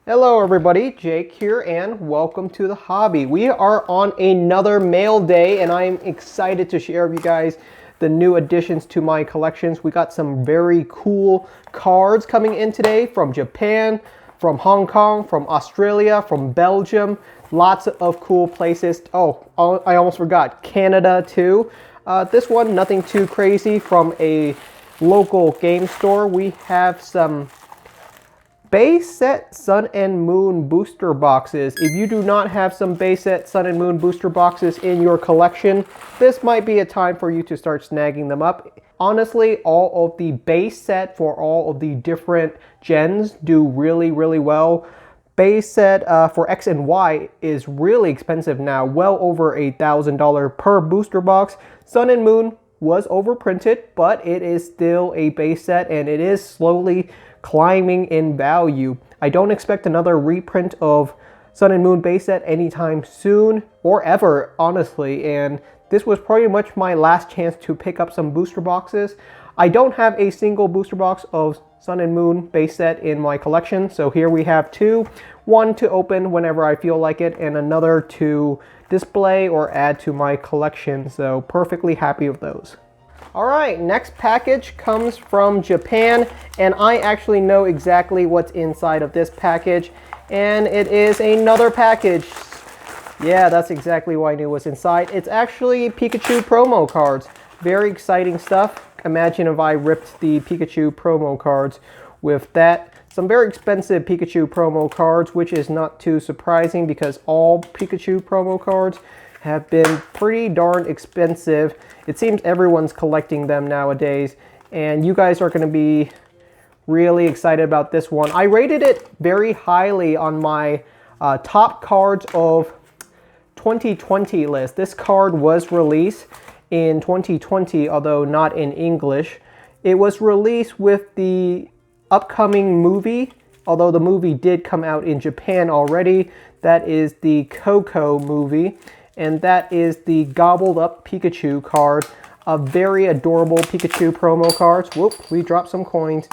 Hello everybody, Jake here and welcome to the hobby. We are on another mail day and I'm excited to share with you guys the new additions to my collections. We got some very cool cards coming in today from Japan, from Hong Kong, from Australia, from Belgium. Lots of cool places. Oh, I almost forgot, Canada too. This one, nothing too crazy, from a local game store. We have some base set Sun and Moon booster boxes. If you do not have some base set Sun and Moon booster boxes in your collection, this might be a time for you to start snagging them up. Honestly, all of the base set for all of the different gens do really well. Base set for X and Y is really expensive now, well over $1,000 per booster box. Sun and Moon was overprinted, but it is still a base set and it is slowly climbing in value. I don't expect another reprint of Sun and Moon base set anytime soon or ever, honestly, and this was pretty much my last chance to pick up some booster boxes. I don't have a single booster box of Sun and Moon base set in my collection, so here we have two. One to open whenever I feel like it, and another to display or add to my collection, so perfectly happy with those. Alright, next package comes from Japan, and I actually know exactly what's inside of this package, and it is another package. Yeah, that's exactly what I knew was inside. It's actually Pikachu promo cards. Very exciting stuff. Imagine if I ripped the Pikachu promo cards with that. Some very expensive Pikachu promo cards, which is not too surprising because all Pikachu promo cards have been pretty darn expensive. It seems everyone's collecting them nowadays, and you guys are going to be really excited about this one. I rated it very highly on my top cards of 2020 list. This card was released in 2020, although not in English. It was released with the upcoming movie, although the movie did come out in Japan already. That is the Coco movie. And that is the Gobbled Up Pikachu card. A very adorable Pikachu promo cards. Whoop, we dropped some coins.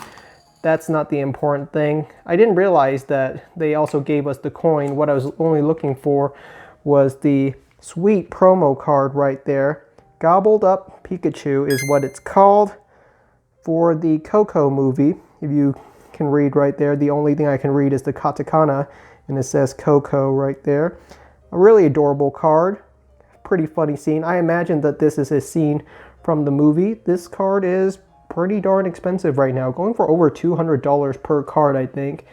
That's not the important thing. I didn't realize that they also gave us the coin. What I was only looking for was the sweet promo card right there. Gobbled Up Pikachu is what it's called for the Coco movie. If you can read right there, the only thing I can read is the katakana, and it says Coco right there. A really adorable card. Pretty funny scene. I imagine that this is a scene from the movie. This card is pretty darn expensive right now, going for over $200 per card, I think.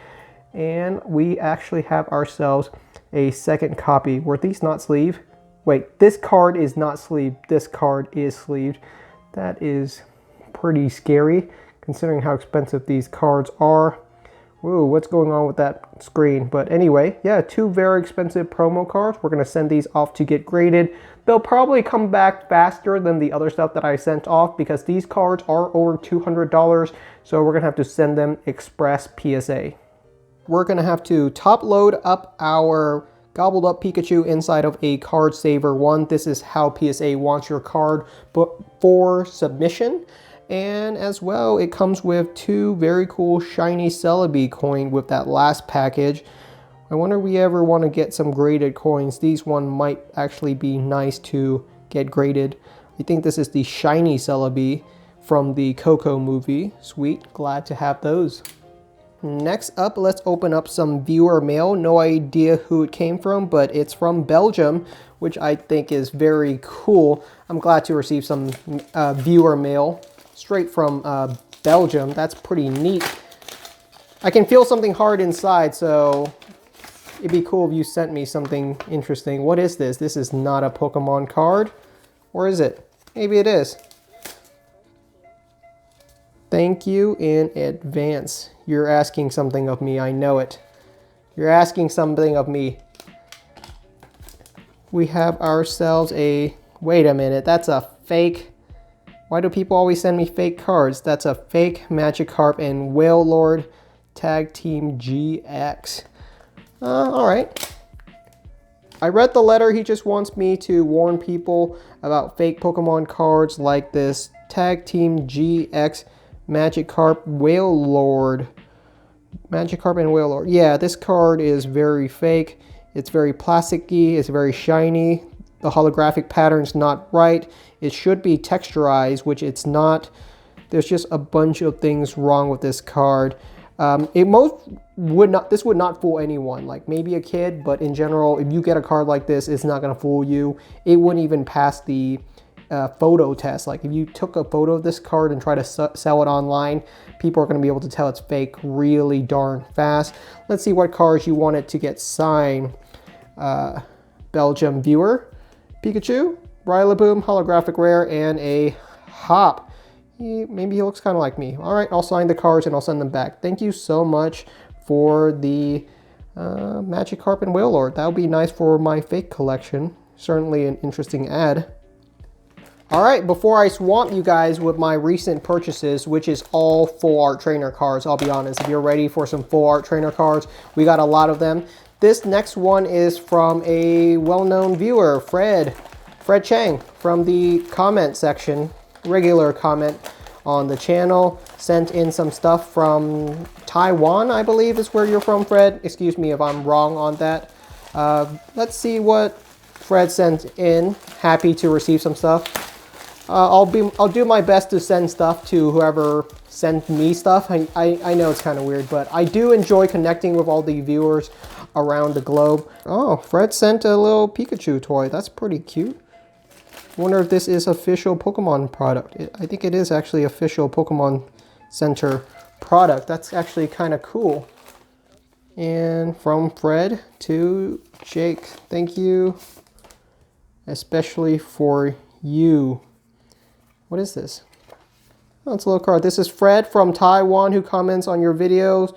And we actually have ourselves a second copy. Were these not sleeved? Wait, this card is not sleeved. This card is sleeved. That is pretty scary considering how expensive these cards are. Whoa, what's going on with that screen? But anyway, yeah, two very expensive promo cards. We're going to send these off to get graded. They'll probably come back faster than the other stuff that I sent off because these cards are over $200. So we're going to have to send them express PSA. We're going to have to top load up our Gobbled Up Pikachu inside of a card saver one. This is how PSA wants your card for submission. And as well, it comes with two very cool shiny Celebi coin with that last package. I wonder if we ever want to get some graded coins. These one might actually be nice to get graded. I think this is the shiny Celebi from the Coco movie. Sweet, glad to have those. Next up, let's open up some viewer mail. No idea who it came from, but it's from Belgium, which I think is very cool. I'm glad to receive some viewer mail straight from Belgium. That's pretty neat. I can feel something hard inside, so it'd be cool if you sent me something interesting. What is this? This is not a Pokemon card. Or is it? Maybe it is. Thank you in advance. You're asking something of me, I know it. You're asking something of me. We have ourselves a... Wait a minute, that's a fake... Why do people always send me fake cards? That's a fake Magikarp and Whale Lord Tag Team GX. Alright. I read the letter. He just wants me to warn people about fake Pokemon cards like this Tag Team GX Magikarp Whale Lord. Magikarp and Wailord. Yeah, this card is very fake. It's very plasticky. It's very shiny. The holographic pattern's not right. It should be texturized, which it's not. There's just a bunch of things wrong with this card. This would not fool anyone, like maybe a kid, but in general, if you get a card like this, it's not gonna fool you. It wouldn't even pass the photo test. Like if you took a photo of this card and try to sell it online, people are gonna be able to tell it's fake really darn fast. Let's see what cards you want it to get signed. Belgium viewer, Pikachu, Rillaboom, holographic rare, and a Hop. Maybe he looks kind of like me. All right, I'll sign the cards and I'll send them back. Thank you so much for the Magikarp and Wailord. That would be nice for my fake collection. Certainly an interesting ad. All right, before I swamp you guys with my recent purchases, which is all full art trainer cards, I'll be honest, if you're ready for some full art trainer cards, we got a lot of them. This next one is from a well-known viewer, Fred Chang, from the comment section, regular comment on the channel, sent in some stuff from Taiwan, I believe is where you're from, Fred. Excuse me if I'm wrong on that. Let's see what Fred sent in. Happy to receive some stuff. I'll do my best to send stuff to whoever sent me stuff. I know it's kind of weird, but I do enjoy connecting with all the viewers around the globe. Oh, Fred sent a little Pikachu toy. That's pretty cute. Wonder if this is official Pokemon product. I think it is actually official Pokemon Center product. That's actually kind of cool. And from Fred to Jake, thank you, especially for you. What is this? Oh, it's a little card. This is Fred from Taiwan who comments on your videos.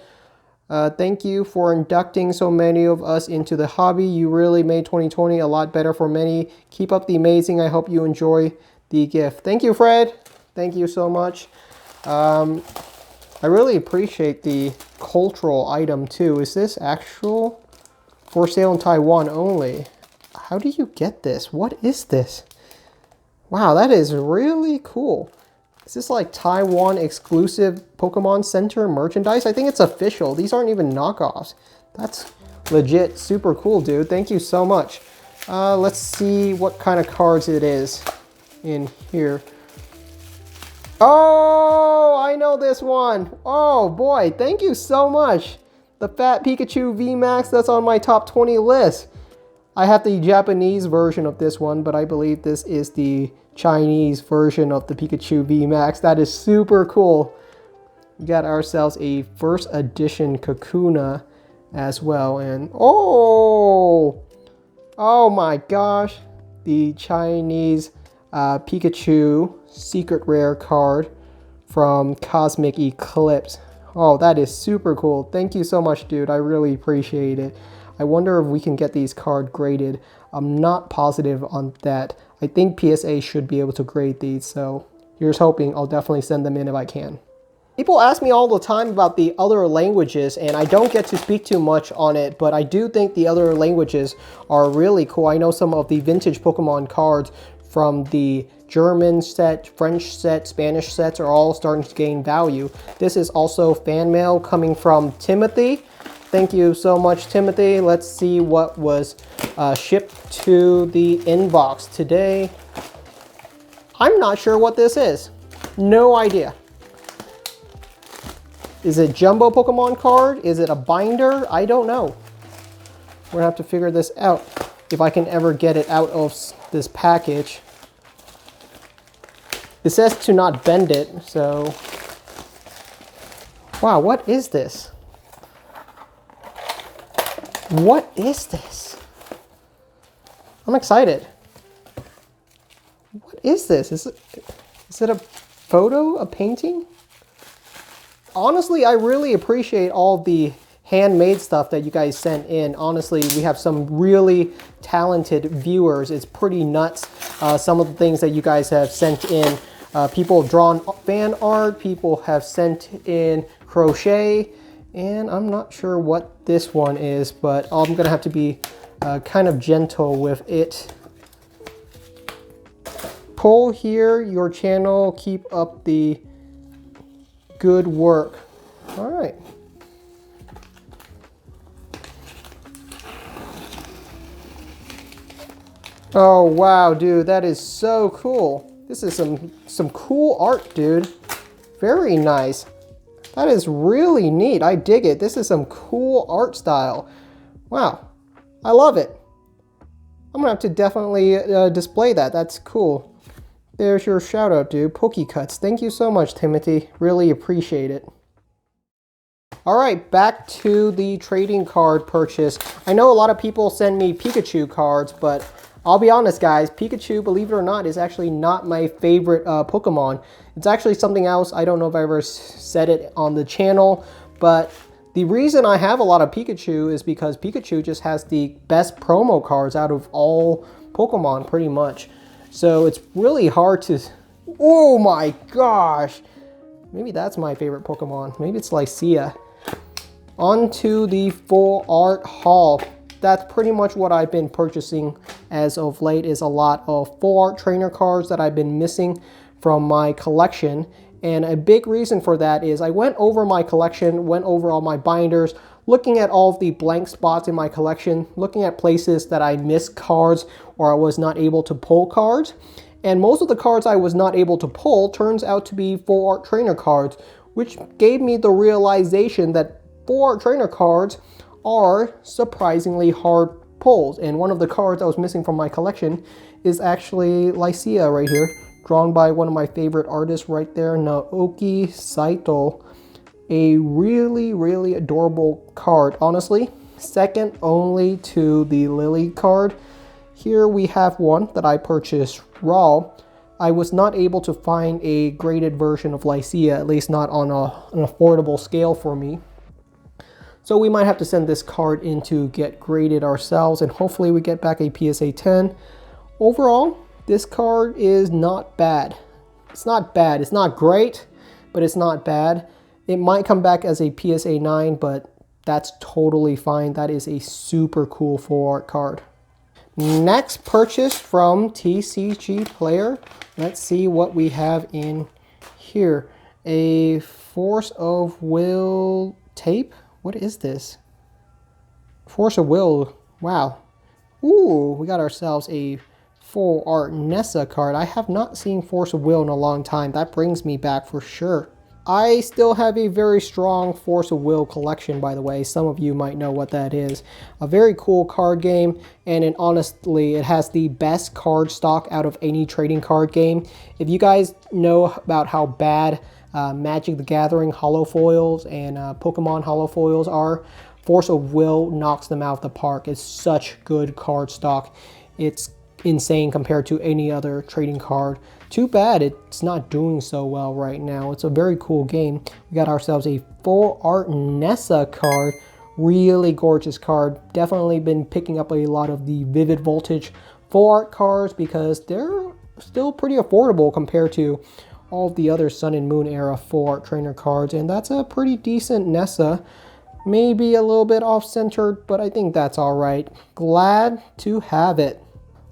Thank you for inducting so many of us into the hobby. You really made 2020 a lot better for many. Keep up the amazing. I hope you enjoy the gift. Thank you, Fred. Thank you so much. I really appreciate the cultural item too. Is this actual for sale in Taiwan only? How do you get this? What is this? Wow, that is really cool. Is this like Taiwan exclusive Pokemon Center merchandise? I think it's official. These aren't even knockoffs. That's legit super cool, dude. Thank you so much. Let's see what kind of cards it is in here. Oh, I know this one. Oh boy, thank you so much. The Fat Pikachu VMAX, that's on my top 20 list. I have the Japanese version of this one, but I believe this is the Chinese version of the Pikachu VMAX. That is super cool. We got ourselves a first edition Kakuna as well. And oh my gosh, the Chinese Pikachu secret rare card from Cosmic Eclipse. Oh, that is super cool. Thank you so much, dude. I really appreciate it. I wonder if we can get these cards graded. I'm not positive on that. I think PSA should be able to grade these, so here's hoping. I'll definitely send them in if I can. People ask me all the time about the other languages, and I don't get to speak too much on it, but I do think the other languages are really cool. I know some of the vintage Pokemon cards from the German set, French set, Spanish sets are all starting to gain value. This is also fan mail coming from Timothy. Thank you so much, Timothy. Let's see what was shipped to the inbox today. I'm not sure what this is. No idea. Is it jumbo Pokemon card? Is it a binder? I don't know. We're gonna have to figure this out if I can ever get it out of this package. It says to not bend it, so. Wow, what is this? What is this? I'm excited. What is this? Is it a photo, a painting? Honestly, I really appreciate all the handmade stuff that you guys sent in. Honestly, we have some really talented viewers. It's pretty nuts. Some of the things that you guys have sent in. People have drawn fan art. People have sent in crochet. And I'm not sure what this one is, but I'm gonna have to be kind of gentle with it. Pull here, your channel, keep up the good work. All right. Oh wow, dude, that is so cool. This is some cool art, dude. Very nice. That is really neat. I dig it. This is some cool art style. Wow, I love it. I'm gonna have to definitely display that. That's cool. There's your shout out, dude. Pokecuts. Thank you so much, Timothy. Really appreciate it. All right, back to the trading card purchase. I know a lot of people send me Pikachu cards, but I'll be honest, guys, Pikachu, believe it or not, is actually not my favorite Pokemon. It's actually something else. I don't know if I ever said it on the channel, but the reason I have a lot of Pikachu is because Pikachu just has the best promo cards out of all Pokemon, pretty much. So it's really hard to... Oh my gosh! Maybe that's my favorite Pokemon. Maybe it's Lycia. On to the full art haul. That's pretty much what I've been purchasing as of late, is a lot of full art trainer cards that I've been missing from my collection. And a big reason for that is I went over my collection, went over all my binders, looking at all of the blank spots in my collection, looking at places that I missed cards or I was not able to pull cards. And most of the cards I was not able to pull turns out to be full art trainer cards, which gave me the realization that full art trainer cards are surprisingly hard pulls. And one of the cards I was missing from my collection is actually Lycia right here, drawn by one of my favorite artists right there, Naoki Saito. A really, really adorable card, honestly. Second only to the Lily card. Here we have one that I purchased raw. I was not able to find a graded version of Lycia, at least not on an affordable scale for me. So we might have to send this card in to get graded ourselves, and hopefully we get back a PSA 10. Overall, this card is not bad. It's not bad. It's not great, but it's not bad. It might come back as a PSA 9, but that's totally fine. That is a super cool full art card. Next purchase from TCG Player. Let's see what we have in here. A Force of Will tape. What is this? Force of Will. Wow. Ooh, we got ourselves a full art Nessa card. I have not seen Force of Will in a long time. That brings me back for sure. I still have a very strong Force of Will collection, by the way. Some of you might know what that is. A very cool card game, and honestly, it has the best card stock out of any trading card game. If you guys know about how bad Magic the Gathering holo foils and Pokemon holo foils are, Force of Will knocks them out of the park. It's such good card stock. It's insane compared to any other trading card. Too bad it's not doing so well right now. It's a very cool game. We got ourselves a full art Nessa card. Really gorgeous card. Definitely been picking up a lot of the Vivid Voltage full art cards because they're still pretty affordable compared to all of the other Sun and Moon era full art trainer cards, and that's a pretty decent Nessa. Maybe a little bit off-centered, but I think that's all right. Glad to have it.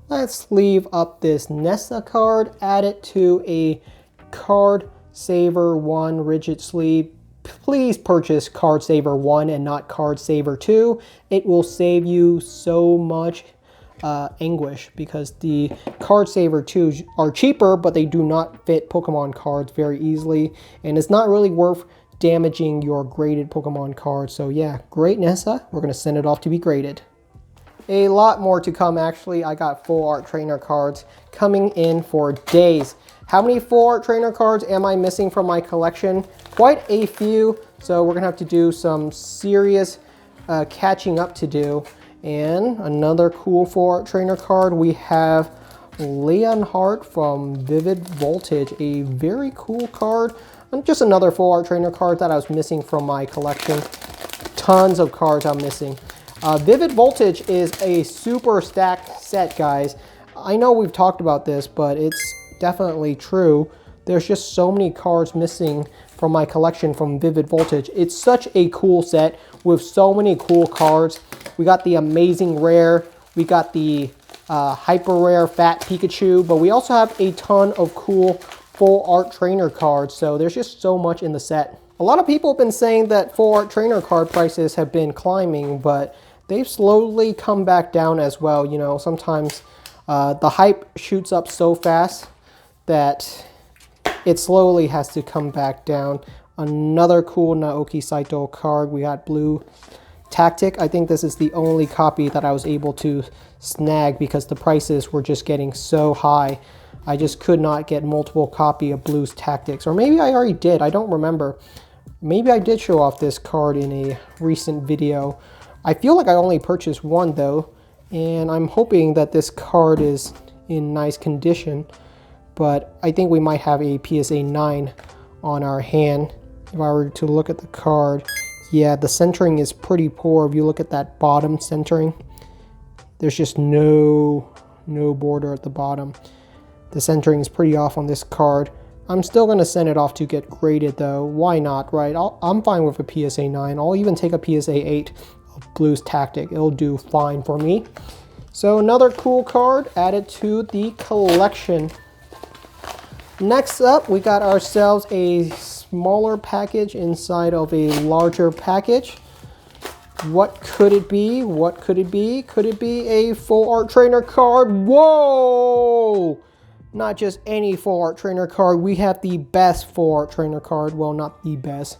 Let's sleeve up this Nessa card, add it to a Card Saver 1 rigid sleeve. Please purchase Card Saver 1 and not Card Saver 2. It will save you so much anguish because the Card Saver 2s are cheaper, but they do not fit Pokemon cards very easily, and it's not really worth damaging your graded Pokemon cards. So yeah, great Nessa. We're going to send it off to be graded. A lot more to come, actually. I got full art trainer cards coming in for days. How many full art trainer cards am I missing from my collection? Quite a few, so we're gonna have to do some serious catching up to do. And another cool full art trainer card, we have Leonhardt from Vivid Voltage, a very cool card. And just another full art trainer card that I was missing from my collection. Tons of cards I'm missing. Vivid Voltage is a super stacked set, guys. I know we've talked about this, but it's definitely true. There's just so many cards missing from my collection from Vivid Voltage. It's such a cool set with so many cool cards. We got the amazing rare, we got the hyper rare fat Pikachu, but we also have a ton of cool full art trainer cards. So there's just so much in the set. A lot of people have been saying that full art trainer card prices have been climbing, but they've slowly come back down as well. You know, sometimes The hype shoots up so fast that it slowly has to come back down. Another cool Naoki Saito card. We got Blue Tactic. I think this is the only copy that I was able to snag because the prices were just getting so high. I just could not get multiple copy of Blue's Tactics. Or maybe I already did. I don't remember. Maybe I did show off this card in a recent video. I feel like I only purchased one though. And I'm hoping that this card is in nice condition. But I think we might have a PSA 9 on our hand. If I were to look at the card, yeah, the centering is pretty poor. If you look at that bottom centering, there's just no border at the bottom. The centering is pretty off on this card. I'm still going to send it off to get graded though. Why not, right? I'm fine with a PSA 9. I'll even take a PSA 8 of Blue's Tactic. It'll do fine for me. So another cool card added to the collection. Next up, we got ourselves a smaller package inside of a larger package. What could it be? What could it be? Could it be a full art trainer card? Whoa! Not just any full art trainer card. We have the best full art trainer card. Well, not the best,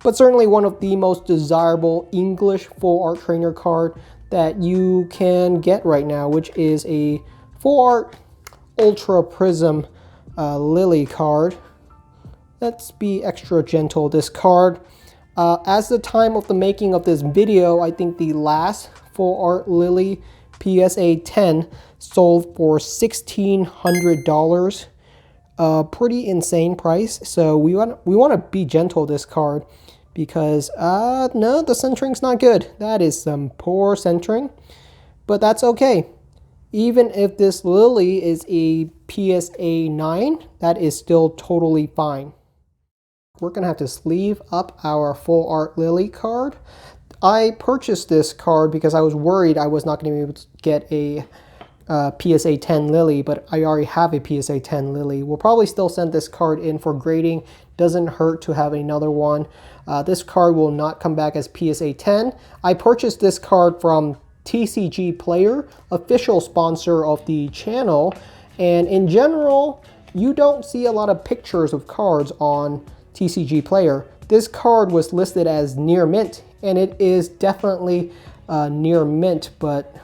but certainly one of the most desirable English full art trainer card that you can get right now, which is a full art Ultra Prism Lily card. Let's be extra gentle. This card, as the time of the making of this video, I think the last full art Lily PSA 10 sold for $1,600. Pretty insane price. So we want to be gentle this card because no, the centering's not good. That is some poor centering, but that's okay. Even if this Lily is a PSA 9, that is still totally fine. We're going to have to sleeve up our full art Lily card. I purchased this card because I was worried I was not going to be able to get a PSA 10 Lily, but I already have a PSA 10 Lily. We'll probably still send this card in for grading. Doesn't hurt to have another one. This card will not come back as PSA 10. I purchased this card from TCG Player, official sponsor of the channel, and in general you don't see a lot of pictures of cards on TCG Player. This card was listed as near mint, and it is definitely near mint, but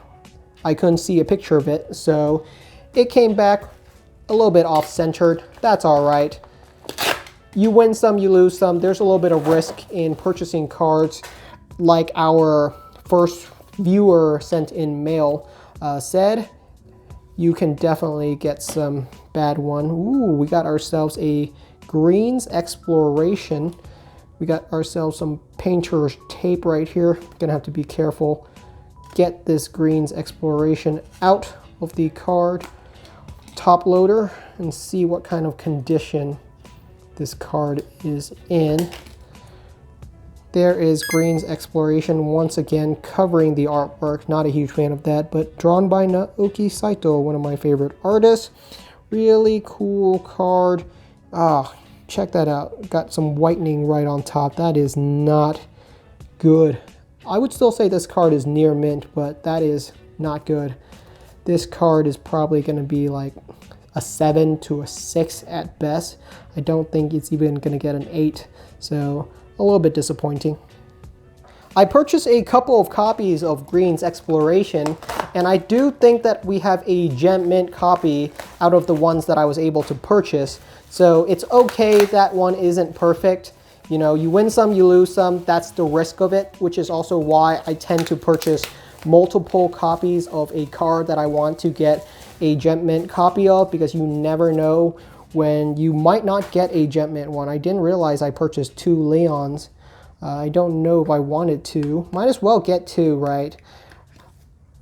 I couldn't see a picture of it, so it came back a little bit off-centered. That's all right. You win some, you lose some. There's a little bit of risk in purchasing cards. Like our first viewer sent in mail said, you can definitely get some bad one. Ooh, we got ourselves a Greens Exploration. We got ourselves some painter's tape right here. Gonna have to be careful. Get this Greens Exploration out of the card top loader and see what kind of condition this card is in. There is Greens Exploration once again covering the artwork. Not a huge fan of that, but drawn by Naoki Saito, one of my favorite artists. Really cool card. Ah, check that out. Got some whitening right on top. That is not good. I would still say this card is near mint, but that is not good. This card is probably going to be like a 7 to a 6 at best. I don't think it's even going to get an 8. So a little bit disappointing. I purchased a couple of copies of Greens Exploration, and I do think that we have a gem mint copy out of the ones that I was able to purchase. So it's okay that one isn't perfect. You know, you win some, you lose some. That's the risk of it, which is also why I tend to purchase multiple copies of a card that I want to get a gem mint copy of, because you never know when you might not get a gem mint one. I didn't realize I purchased 2 Leons. I don't know if I wanted to. Might as well get 2, right?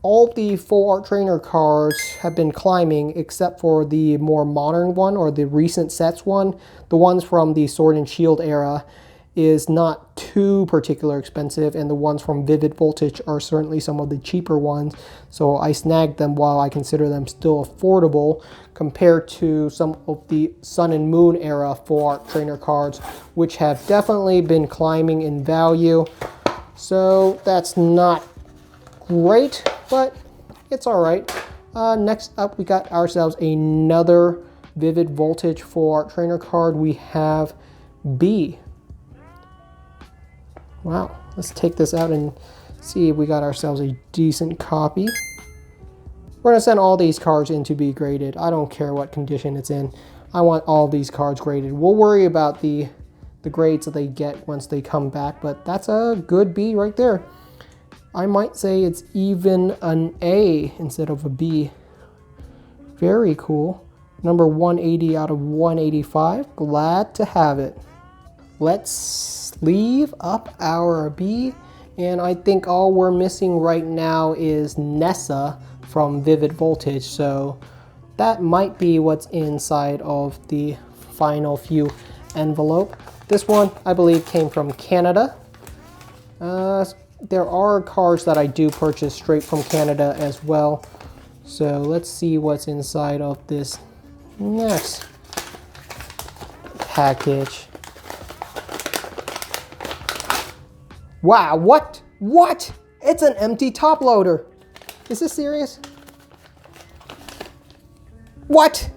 All the full art trainer cards have been climbing except for the more modern one, or the recent sets one. The ones from the Sword and Shield era is not too particular expensive, and the ones from Vivid Voltage are certainly some of the cheaper ones. So I snagged them while I consider them still affordable compared to some of the Sun and Moon era full art trainer cards, which have definitely been climbing in value. So that's not great, but it's all right. Next up, we got ourselves another Vivid Voltage for trainer card. We have B. Wow, let's take this out and see if we got ourselves a decent copy. We're gonna send all these cards in to be graded. I don't care what condition it's in. I want all these cards graded. We'll worry about the grades that they get once they come back, but that's a good B right there. I might say it's even an A instead of a B. Very cool. Number 180 out of 185. Glad to have it. Let's sleeve up our B. And I think all we're missing right now is Nessa from Vivid Voltage. So that might be what's inside of the final few envelope. This one, I believe, came from Canada. There are cards that I do purchase straight from Canada as well. So let's see what's inside of this next package. Wow, what? What? It's an empty top loader. Is this serious? What?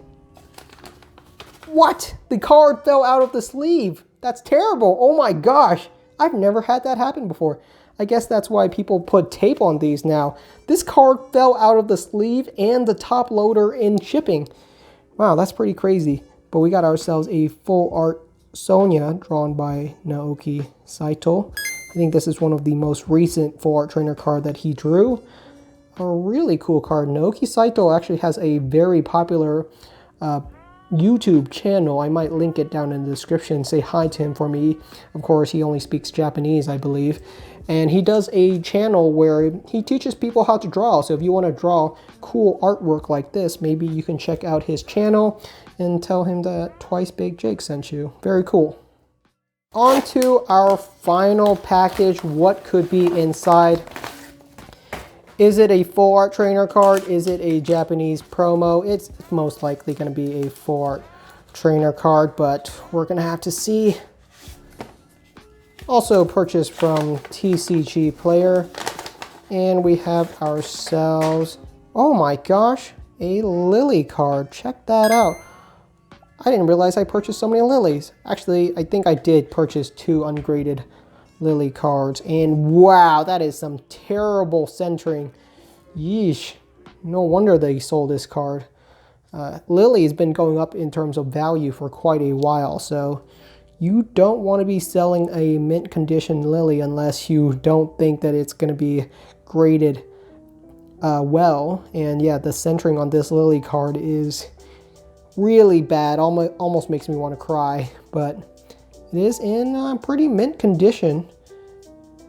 What? The card fell out of the sleeve. That's terrible. Oh my gosh. I've never had that happen before. I guess that's why people put tape on these now. This card fell out of the sleeve and the top loader in shipping. Wow, that's pretty crazy. But we got ourselves a full art Sonya drawn by Naoki Saito. I think this is one of the most recent full art trainer card that he drew. A really cool card. Naoki Saito actually has a very popular YouTube channel. I might link it down in the description. Say hi to him for me. Of course, he only speaks Japanese, I believe. And he does a channel where he teaches people how to draw. So if you want to draw cool artwork like this, maybe you can check out his channel and tell him that TwicebakedJake sent you. Very cool. On to our final package. What could be inside? Is it a full art trainer card? Is it a Japanese promo? It's most likely going to be a full art trainer card, but we're going to have to see. Also purchased from TCG Player. And we have ourselves, oh my gosh, a Lily card. Check that out. I didn't realize I purchased so many Lilies. Actually, I think I did purchase 2 ungraded Lily cards. And wow, that is some terrible centering. Yeesh. No wonder they sold this card. Lily has been going up in terms of value for quite a while, so you don't want to be selling a mint condition Lily unless you don't think that it's going to be graded well. And yeah, the centering on this Lily card is really bad. Almost makes me want to cry, but it is in pretty mint condition.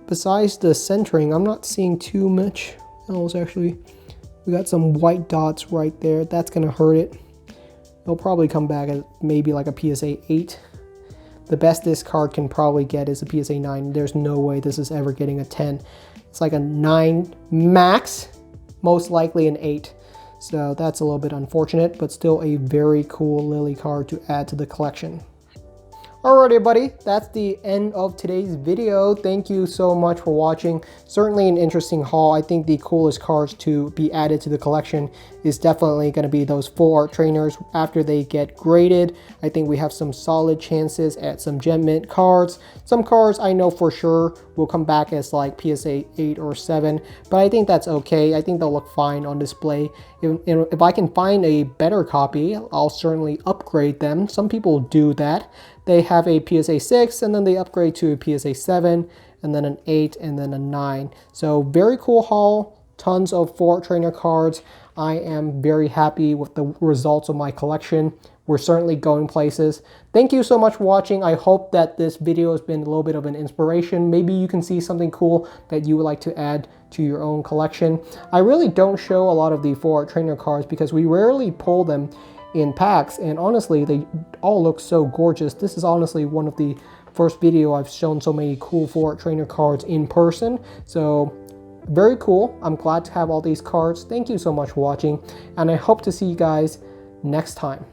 Besides the centering, I'm not seeing too much else actually. We got some white dots right there. That's going to hurt it. It'll probably come back as maybe like a PSA 8. The best this card can probably get is a PSA 9. There's no way this is ever getting a 10. It's like a 9 max, most likely an 8. So that's a little bit unfortunate, but still a very cool Lily card to add to the collection. Alright everybody, that's the end of today's video. Thank you so much for watching. Certainly an interesting haul. I think the coolest cards to be added to the collection is definitely going to be those full art trainers after they get graded. I think we have some solid chances at some gem mint cards. Some cards I know for sure will come back as like PSA 8 or 7, but I think that's okay. I think they'll look fine on display. If I can find a better copy, I'll certainly upgrade them. Some people do that. They have a PSA 6 and then they upgrade to a PSA 7 and then an 8 and then a 9. So very cool haul, tons of full art trainer cards. I am very happy with the results of my collection. We're certainly going places. Thank you so much for watching. I hope that this video has been a little bit of an inspiration. Maybe you can see something cool that you would like to add to your own collection. I really don't show a lot of the full art trainer cards because we rarely pull them in packs, and honestly they all look so gorgeous. This is honestly one of the first video I've shown so many cool full art trainer cards in person, so very cool. I'm glad to have all these cards. Thank you so much for watching, and I hope to see you guys next time.